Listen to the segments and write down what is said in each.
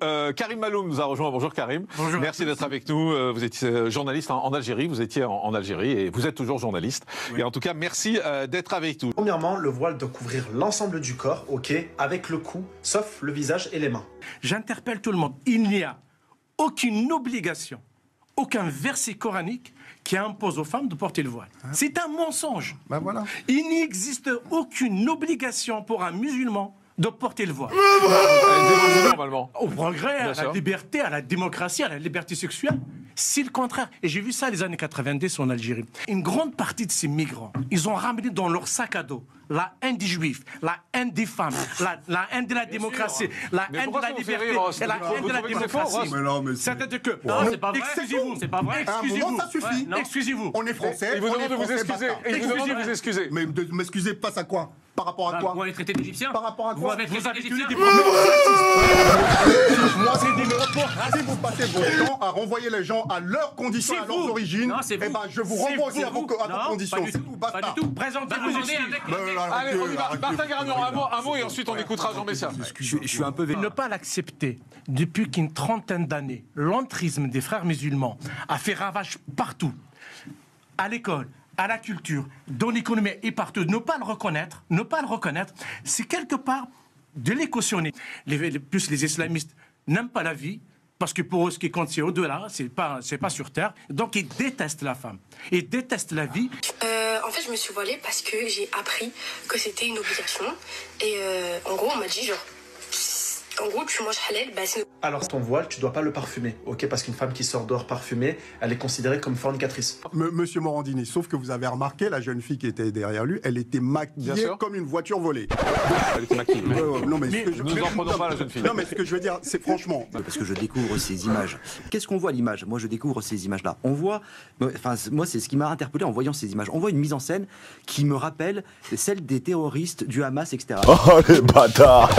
Karim Maloum nous a rejoint. Bonjour Karim. Bonjour. Merci d'être avec nous. Vous étiez journaliste en Algérie. Vous étiez en Algérie et vous êtes toujours journaliste. Oui. Et en tout cas, merci d'être avec nous. Premièrement, le voile doit couvrir l'ensemble du corps, ok, avec le cou, sauf le visage et les mains. J'interpelle tout le monde. Il n'y a aucune obligation, aucun verset coranique qui impose aux femmes de porter le voile. C'est un mensonge. Ben voilà. Il n'existe aucune obligation pour un musulman de porter le voile. Normalement. Au progrès, à la liberté, à la démocratie, à la liberté sexuelle. C'est le contraire. Et j'ai vu ça les années 90 en Algérie. Une grande partie de ces migrants, ils ont ramené dans leur sac à dos la haine des juifs, la haine des femmes, la haine de la démocratie, la haine de la liberté et la haine de la démocratie. C'est-à-dire que... Non, c'est pas vrai. Excusez-vous. C'est pas vrai. Excusez-vous. Ça suffit. Excusez-vous. On est français. Il vous demande de vous excuser. Il vous demande de vous excuser. Mais de m'excuser face à quoi? Par rapport à quoi? Vous m'avez traité d'Égyptien. Par rapport à quoi? Vous avez tenu des Moi, c'est des propos racistes. Si vous passez votre temps à renvoyer les gens à leurs conditions, à leurs origines, eh ben, je vous renvoie aussi à vos conditions. Pas du tout. Présentez vos excuses. Allez, on y va. Martin Garagnon, un mot et ensuite on écoutera Jean Messia. Je suis un peu... Ne pas l'accepter depuis qu'une trentaine d'années, l'entrisme des frères musulmans a fait ravage partout, à l'école, à la culture, dans l'économie et partout. Ne pas le reconnaître, c'est quelque part de les cautionner. Plus les islamistes n'aiment pas la vie, parce que pour eux, ce qui compte, c'est au-delà, c'est pas sur Terre. Donc, ils détestent la femme. Ils détestent la vie. En fait, je me suis voilée parce que j'ai appris que c'était une obligation. Et en gros, on m'a dit, genre, en gros, tu manges halal, bah c'est... Alors, ton voile, tu dois pas le parfumer, ok? Parce qu'une femme qui sort dehors parfumée, elle est considérée comme fornicatrice. Monsieur Morandini, sauf que vous avez remarqué, la jeune fille qui était derrière lui, elle était maquillée comme une voiture volée. Elle était maquillée. Non, mais nous en prenons pas la jeune fille. Non, mais ce que je veux dire, c'est franchement... Parce que je découvre ces images. Qu'est-ce qu'on voit à l'image? Moi, je découvre ces images-là. On voit... Enfin, moi, c'est ce qui m'a interpellé en voyant ces images. On voit une mise en scène qui me rappelle celle des terroristes du Hamas, etc. Oh, les bâtards.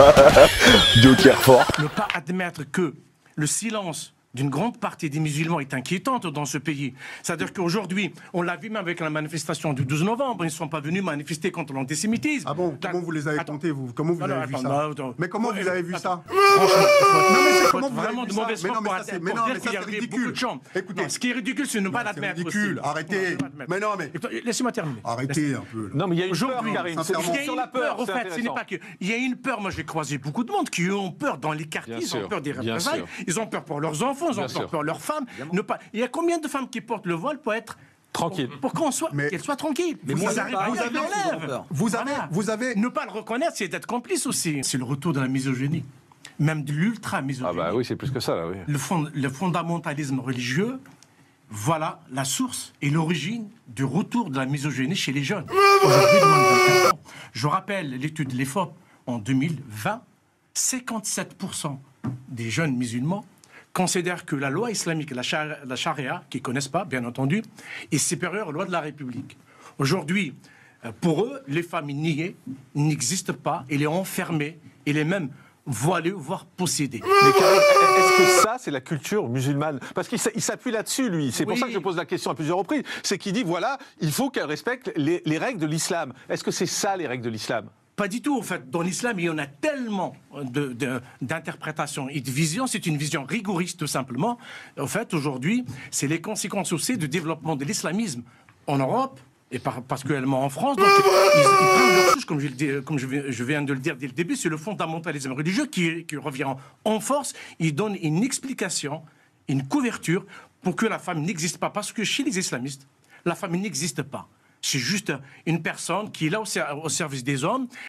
Joker fort. Ne pas admettre que le silence d'une grande partie des musulmans est inquiétante dans ce pays. C'est-à-dire qu'aujourd'hui, on l'a vu même avec la manifestation du 12 novembre, ils ne sont pas venus manifester contre l'antisémitisme. Ah bon? Comment vous les avez comptés, vous? Comment vous avez vu ça? Mais comment vous avez vu ça? Non, mais c'est comment vous vraiment avez de vu mauvaise ça? foi pour dire qu'il y c'est avait ridicule. beaucoup de gens. Écoutez, ce qui est ridicule, c'est de ne pas l'admettre. C'est ridicule, arrêtez. Mais non, mais... Laissez-moi terminer. Arrêtez un peu. Non, mais il y a une peur, Karine. Il y a une peur, au fait, ce n'est pas que... Il y a une peur, moi j'ai croisé beaucoup de monde qui ont peur dans les quartiers, ils ont peur des représailles, ils ont peur pour leurs enfants, ils ont peur pour leurs femmes. Il y a combien de femmes qui portent le voile pour être tranquille, pour qu'elles soient tranquilles? Mais moi, vous avez ne pas le reconnaître, c'est d'être complice aussi. C'est le retour de la misogynie, même de l'ultra-misogynie. Ah bah oui, c'est plus que ça là, oui. Le fondamentalisme religieux, voilà la source et l'origine du retour de la misogynie chez les jeunes. Aujourd'hui, de moins de 24 ans. Je rappelle l'étude de l'EFOP en 2020, 57% des jeunes musulmans considèrent que la loi islamique, la charia, qu'ils ne connaissent pas, bien entendu, est supérieure aux lois de la République. Aujourd'hui, pour eux, les femmes niées n'existent pas, elle est enfermée, elle est même voilée, voire possédée. Mais Karim, est-ce que ça, c'est la culture musulmane? Parce qu'il s'appuie là-dessus, lui. C'est pour ça que je pose la question à plusieurs reprises. C'est qu'il dit, voilà, il faut qu'elle respecte les règles de l'islam. Est-ce que c'est ça, les règles de l'islam? Pas du tout, en fait. Dans l'islam, il y en a tellement d'interprétations et de visions. C'est une vision rigoriste, tout simplement. En fait, aujourd'hui, c'est les conséquences aussi du développement de l'islamisme en Europe, et particulièrement en France. Donc, ils prennent leur souche, comme je viens de le dire dès le début, c'est le fondamentalisme religieux qui revient en force. Il donne une explication, une couverture pour que la femme n'existe pas. Parce que chez les islamistes, la femme n'existe pas. C'est juste une personne qui est là au service des hommes.